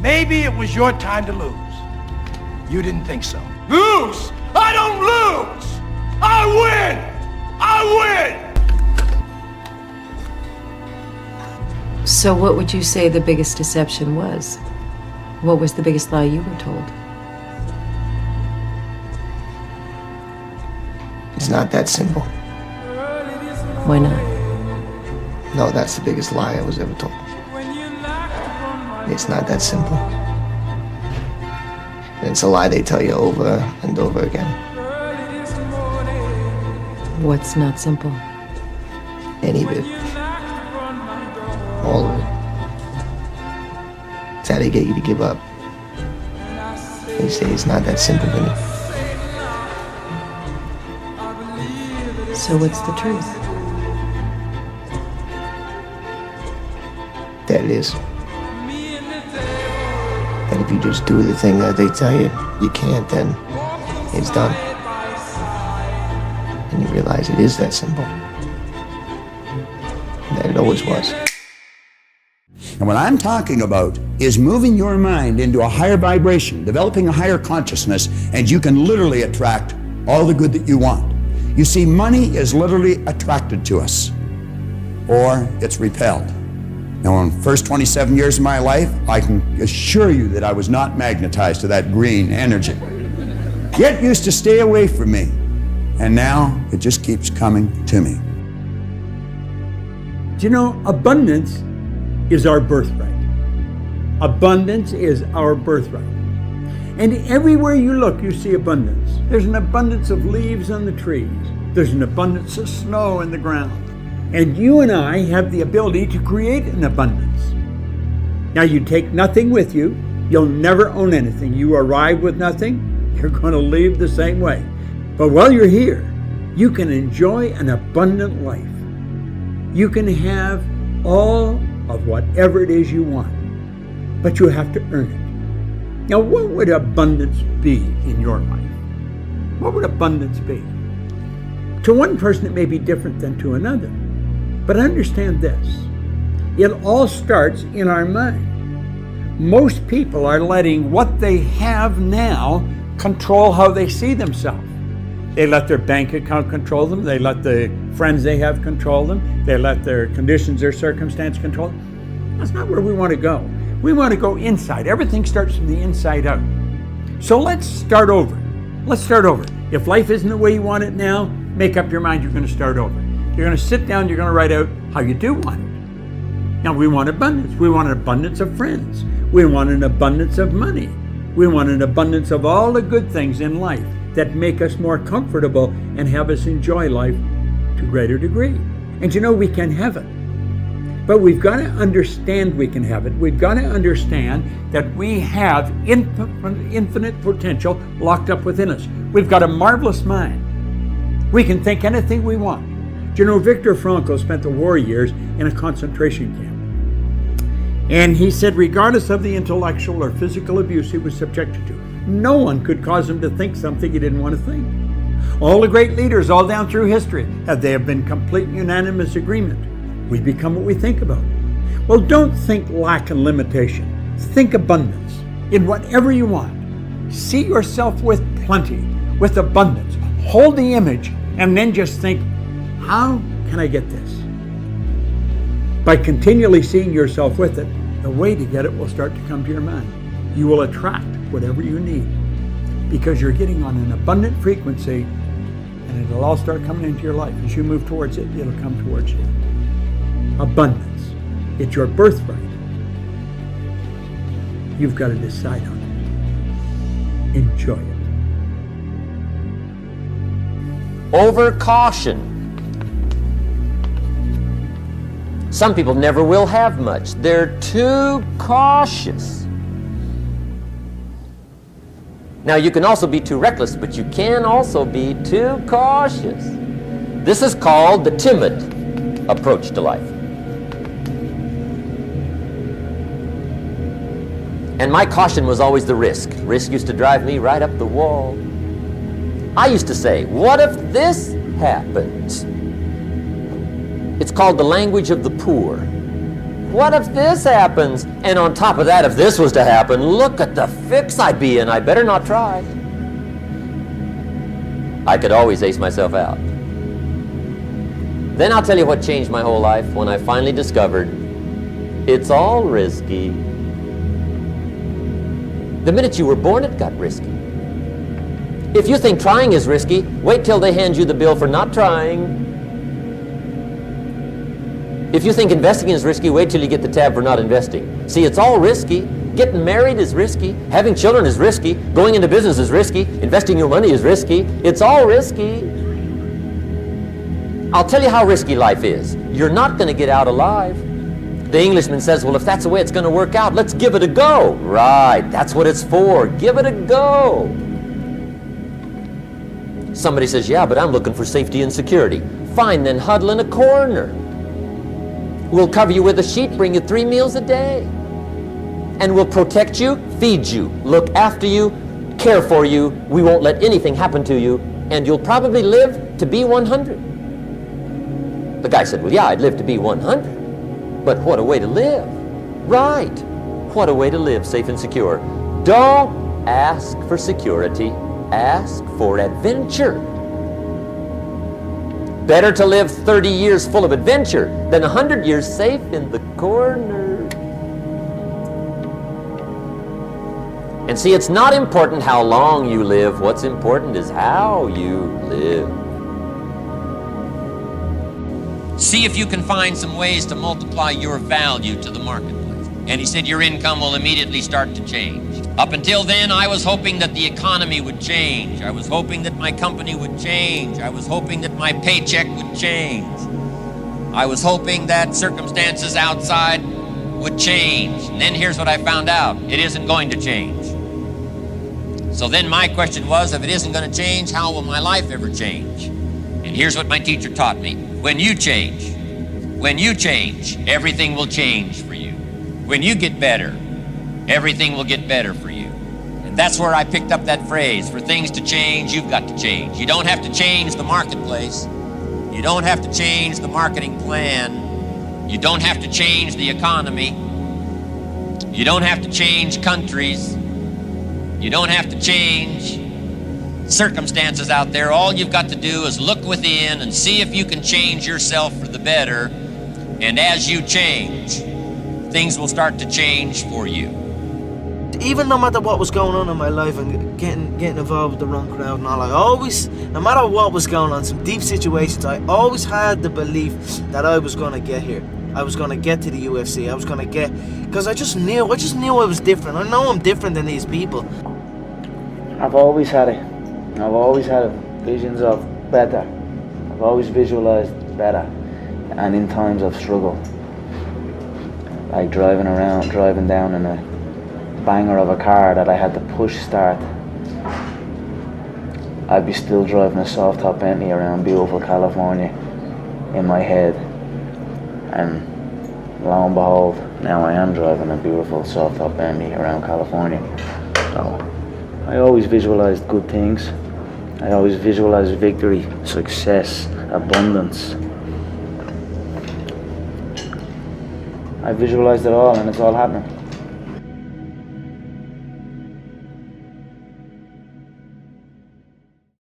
Maybe it was your time to lose. You didn't think so. Lose? I don't lose! I win! I win! So what would you say the biggest deception was? What was the biggest lie you were told? It's not that simple. Why not? No, that's the biggest lie I was ever told. It's not that simple. And it's a lie they tell you over and over again. What's not simple? Any of it. All of it. It's how they get you to give up. They say it's not that simple, Vinny. So what's the truth? That it is. That if you just do the thing that they tell you you can't, then it's done. And you realize it is that simple. That it always was. And what I'm talking about is moving your mind into a higher vibration, developing a higher consciousness, and you can literally attract all the good that you want. You see, money is literally attracted to us, or it's repelled. Now, in the first 27 years of my life, I can assure you that I was not magnetized to that green energy. It used to stay away from me, and now it just keeps coming to me. Do you know, abundance is our birthright. Abundance is our birthright. And everywhere you look, you see abundance. There's an abundance of leaves on the trees. There's an abundance of snow in the ground. And you and I have the ability to create an abundance. Now, you take nothing with you. You'll never own anything. You arrive with nothing, you're going to leave the same way. But while you're here, you can enjoy an abundant life. You can have all of whatever it is you want, but you have to earn it. Now, what would abundance be in your life? What would abundance be? To one person, it may be different than to another. But understand this, it all starts in our mind. Most people are letting what they have now control how they see themselves. They let their bank account control them. They let the friends they have control them. They let their conditions, their circumstance control them. That's not where we want to go. We want to go inside. Everything starts from the inside out. So let's start over. Let's start over. If life isn't the way you want it now, make up your mind you're going to start over. You're going to sit down, you're going to write out how you do want it. Now, we want abundance. We want an abundance of friends. We want an abundance of money. We want an abundance of all the good things in life that make us more comfortable and have us enjoy life to a greater degree. And you know, we can have it. But we've got to understand we can have it. We've got to understand that we have infinite potential locked up within us. We've got a marvelous mind. We can think anything we want. Do you know, Viktor Frankl spent the war years in a concentration camp. And he said, regardless of the intellectual or physical abuse he was subjected to, no one could cause him to think something he didn't want to think. All the great leaders all down through history, they have been complete unanimous agreement. We become what we think about. Well, don't think lack and limitation. Think abundance in whatever you want. See yourself with plenty, with abundance. Hold the image and then just think, how can I get this? By continually seeing yourself with it, the way to get it will start to come to your mind. You will attract whatever you need because you're getting on an abundant frequency, and it'll all start coming into your life. As you move towards it, it'll come towards you. Abundance. It's your birthright. You've got to decide on it. Enjoy it. Over caution. Some people never will have much. They're too cautious. Now, you can also be too reckless, but you can also be too cautious. This is called the timid approach to life. And my caution was always the risk. Risk used to drive me right up the wall. I used to say, what if this happens? It's called the language of the poor. What if this happens? And on top of that, if this was to happen, look at the fix I'd be in. I better not try. I could always ace myself out. Then I'll tell you what changed my whole life when I finally discovered it's all risky. The minute you were born, it got risky. If you think trying is risky, wait till they hand you the bill for not trying. If you think investing is risky, wait till you get the tab for not investing. See, it's all risky. Getting married is risky. Having children is risky. Going into business is risky. Investing your money is risky. It's all risky. I'll tell you how risky life is. You're not going to get out alive. The Englishman says, well, if that's the way it's going to work out, let's give it a go. Right, that's what it's for. Give it a go. Somebody says, yeah, but I'm looking for safety and security. Fine, then huddle in a corner. We'll cover you with a sheet, bring you 3 meals a day. And we'll protect you, feed you, look after you, care for you. We won't let anything happen to you. And you'll probably live to be 100. The guy said, well, yeah, I'd live to be 100. But what a way to live. Right. What a way to live, safe and secure. Don't ask for security. Ask for adventure. Better to live 30 years full of adventure than 100 years safe in the corner. And see, it's not important how long you live. What's important is how you live. See if you can find some ways to multiply your value to the marketplace. And he said your income will immediately start to change. Up until then, I was hoping that the economy would change. I was hoping that my company would change. I was hoping that my paycheck would change. I was hoping that circumstances outside would change. And then here's what I found out. It isn't going to change. So then my question was, if it isn't going to change, how will my life ever change? And here's what my teacher taught me. When you change, everything will change for you. When you get better, everything will get better for you. And that's where I picked up that phrase, for things to change, you've got to change. You don't have to change the marketplace. You don't have to change the marketing plan. You don't have to change the economy. You don't have to change countries. You don't have to change circumstances out there. All you've got to do is look within and see if you can change yourself for the better. And as you change, things will start to change for you. Even no matter what was going on in my life and getting involved with the wrong crowd and all, I always, no matter what was going on, some deep situations, I always had the belief that I was going to get here. I was going to get to the UFC. I was going to get, because I just knew I was different. I know I'm different than these people. I've always had it. I've always had visions of better. I've always visualized better. And in times of struggle, like driving down in a banger of a car that I had to push start, I'd be still driving a soft top Bentley around beautiful California in my head. And lo and behold, now I am driving a beautiful soft top Bentley around California. So I always visualized good things. I always visualized victory, success, abundance. I visualized it all and it's all happening.